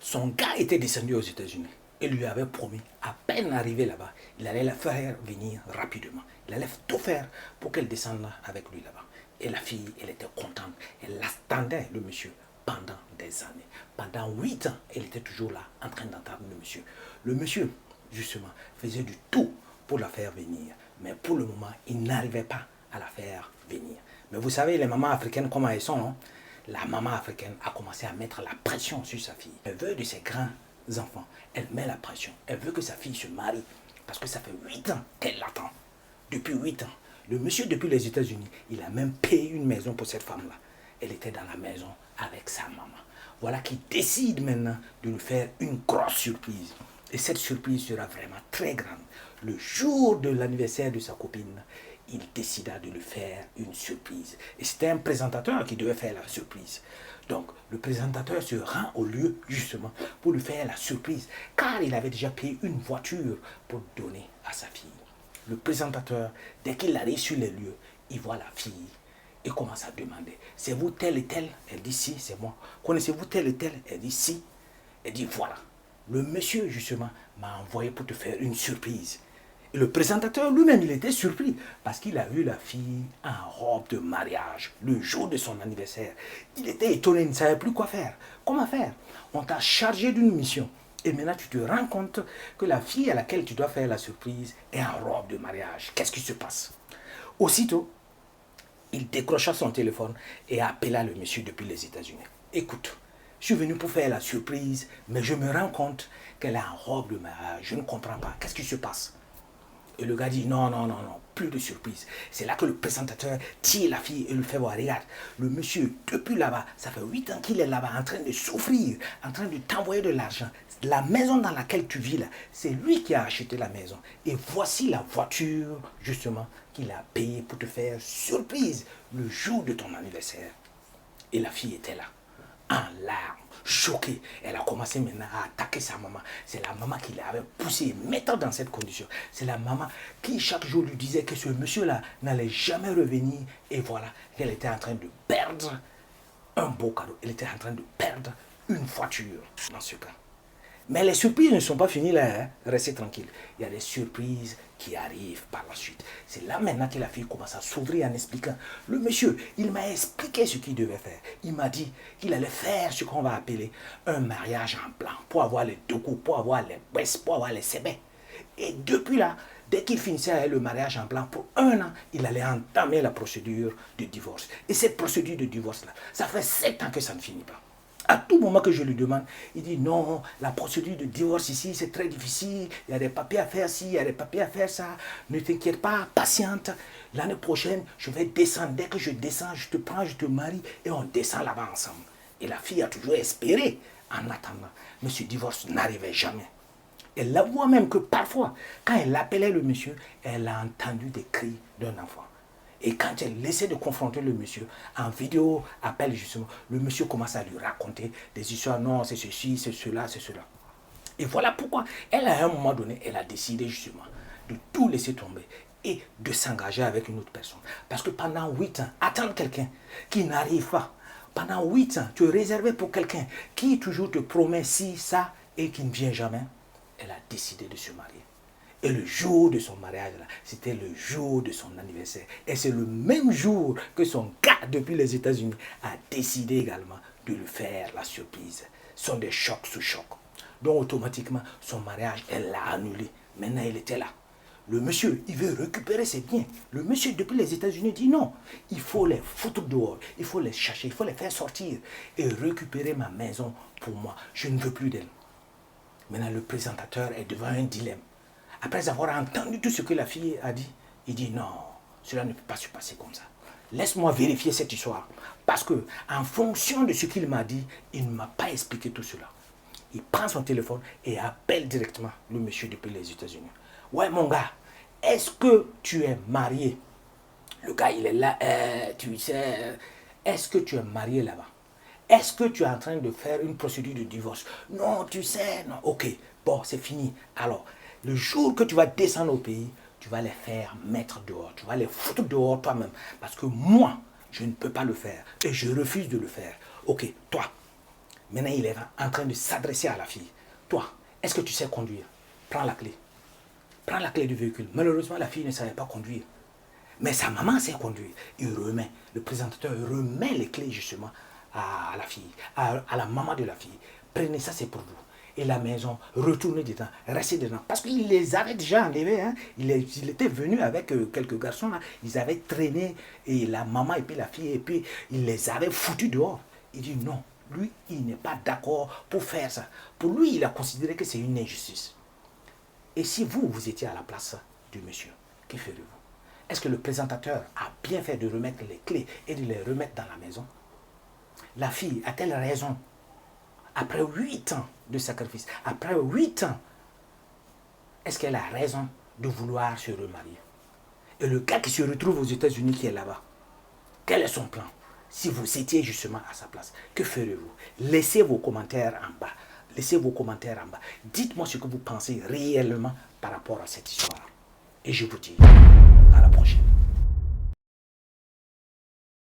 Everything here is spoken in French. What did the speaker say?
Son gars était descendu aux États-Unis et lui avait promis, à peine arrivé là-bas, il allait la faire venir rapidement. Il allait tout faire pour qu'elle descende avec lui là-bas. Et la fille, elle était contente. Elle attendait le monsieur pendant des années. Pendant 8 ans, elle était toujours là, en train d'entendre le monsieur. Le monsieur, justement, faisait du tout pour la faire venir. Mais pour le moment, il n'arrivait pas à la faire venir. Mais vous savez, les mamans africaines, comment elles sont, hein? La maman africaine a commencé à mettre la pression sur sa fille. Elle veut de ses grands enfants. Elle met la pression. Elle veut que sa fille se marie. Parce que ça fait 8 ans qu'elle l'attend. Depuis 8 ans. Le monsieur, depuis les États-Unis, il a même payé une maison pour cette femme-là. Elle était dans la maison avec sa maman. Voilà qu'il décide maintenant de lui faire une grosse surprise. Et cette surprise sera vraiment très grande. Le jour de l'anniversaire de sa copine, il décida de lui faire une surprise. Et c'était un présentateur qui devait faire la surprise. Donc, le présentateur se rend au lieu, justement, pour lui faire la surprise, car il avait déjà payé une voiture pour donner à sa fille. Le présentateur, dès qu'il arrive sur les lieux, il voit la fille et commence à demander, c'est vous tel et tel? Elle dit si, c'est moi. Connaissez-vous tel et tel? Elle dit si. Elle dit voilà, le monsieur, justement, m'a envoyé pour te faire une surprise. Et le présentateur lui-même, il était surpris parce qu'il a vu la fille en robe de mariage le jour de son anniversaire. Il était étonné, il ne savait plus quoi faire. Comment faire? On t'a chargé d'une mission. Et maintenant, tu te rends compte que la fille à laquelle tu dois faire la surprise est en robe de mariage. Qu'est-ce qui se passe? Aussitôt, il décrocha son téléphone et appela le monsieur depuis les États-Unis. Écoute, je suis venu pour faire la surprise, mais je me rends compte qu'elle est en robe de mariage. Je ne comprends pas. Qu'est-ce qui se passe? Et le gars dit non, non, non, non, plus de surprise. C'est là que le présentateur tire la fille et lui fait voir, regarde, le monsieur, depuis là-bas, ça fait 8 ans qu'il est là-bas en train de souffrir, en train de t'envoyer de l'argent. La maison dans laquelle tu vis là, c'est lui qui a acheté la maison. Et voici la voiture, justement, qu'il a payée pour te faire surprise le jour de ton anniversaire. Et la fille était là, en larmes, choquée. Elle a commencé maintenant à attaquer sa maman. C'est la maman qui l'avait poussée, mettant dans cette condition. C'est la maman qui chaque jour lui disait que ce monsieur-là n'allait jamais revenir. Et voilà, qu'elle était en train de perdre un beau cadeau. Elle était en train de perdre une voiture dans ce cas. Mais les surprises ne sont pas finies là, hein? Restez tranquille. Il y a des surprises qui arrivent par la suite. C'est là maintenant que la fille commence à s'ouvrir en expliquant. Le monsieur, il m'a expliqué ce qu'il devait faire. Il m'a dit qu'il allait faire ce qu'on va appeler un mariage en blanc pour avoir les deux coups, pour avoir les baisses, pour avoir les sébets. Et depuis là, dès qu'il finissait avec le mariage en blanc, pour 1 an, il allait entamer la procédure de divorce. Et cette procédure de divorce-là, ça fait 7 ans que ça ne finit pas. À tout moment que je lui demande, il dit non, la procédure de divorce ici, c'est très difficile. Il y a des papiers à faire ci, il y a des papiers à faire ça. Ne t'inquiète pas, patiente. L'année prochaine, je vais descendre. Dès que je descends, je te prends, je te marie et on descend là-bas ensemble. Et la fille a toujours espéré en attendant. Mais ce divorce n'arrivait jamais. Elle avoue même que parfois, quand elle appelait le monsieur, elle a entendu des cris d'un enfant. Et quand elle essaie de confronter le monsieur en vidéo appel justement, le monsieur commence à lui raconter des histoires. Non, c'est ceci, c'est cela, c'est cela. Et voilà pourquoi elle, à un moment donné, elle a décidé justement de tout laisser tomber et de s'engager avec une autre personne. Parce que pendant 8 ans, attendre quelqu'un qui n'arrive pas, pendant 8 ans, tu es réservé pour quelqu'un qui toujours te promet ci, ça et qui ne vient jamais, elle a décidé de se marier. Et le jour de son mariage, c'était le jour de son anniversaire. Et c'est le même jour que son gars, depuis les États-Unis, a décidé également de lui faire la surprise. Ce sont des chocs sous chocs. Donc automatiquement, son mariage, elle l'a annulé. Maintenant, il était là. Le monsieur, il veut récupérer ses biens. Le monsieur, depuis les États-Unis, dit non. Il faut les foutre dehors. Il faut les chercher. Il faut les faire sortir. Et récupérer ma maison pour moi. Je ne veux plus d'elle. Maintenant, le présentateur est devant un dilemme. Après avoir entendu tout ce que la fille a dit, il dit non, cela ne peut pas se passer comme ça. Laisse-moi vérifier cette histoire. Parce que, en fonction de ce qu'il m'a dit, il ne m'a pas expliqué tout cela. Il prend son téléphone et appelle directement le monsieur depuis les États-Unis. Ouais, mon gars, est-ce que tu es marié? Le gars, il est là, tu sais, est-ce que tu es marié là-bas? Est-ce que tu es en train de faire une procédure de divorce? Non, tu sais, non. Ok, bon, c'est fini. Alors, le jour que tu vas descendre au pays, tu vas les faire mettre dehors. Tu vas les foutre dehors toi-même. Parce que moi, je ne peux pas le faire. Et je refuse de le faire. Ok, toi, Maintenant, il est en train de s'adresser à la fille. Toi, est-ce que tu sais conduire? Prends la clé. Prends la clé du véhicule. Malheureusement, la fille ne savait pas conduire. Mais sa maman sait conduire. Le présentateur remet les clés justement à la fille, à la maman de la fille. Prenez ça, c'est pour vous. Et la maison, retournez dedans, restez dedans. Parce qu'il les avait déjà enlevés. Hein. Il était venu avec quelques garçons. Là. Ils avaient traîné, et la maman et puis la fille, et puis il les avait foutus dehors. Il dit non, lui, il n'est pas d'accord pour faire ça. Pour lui, il a considéré que c'est une injustice. Et si vous, vous étiez à la place du monsieur, que ferez-vous? Est-ce que le présentateur a bien fait de remettre les clés et de les remettre dans la maison? La fille a-t-elle raison? Après 8 ans de sacrifice, après 8 ans, est-ce qu'elle a raison de vouloir se remarier? Et le gars qui se retrouve aux États-Unis qui est là-bas, quel est son plan? Si vous étiez justement à sa place, que ferez-vous? Laissez vos commentaires en bas. Laissez vos commentaires en bas. Dites-moi ce que vous pensez réellement par rapport à cette histoire. Et je vous dis à la prochaine.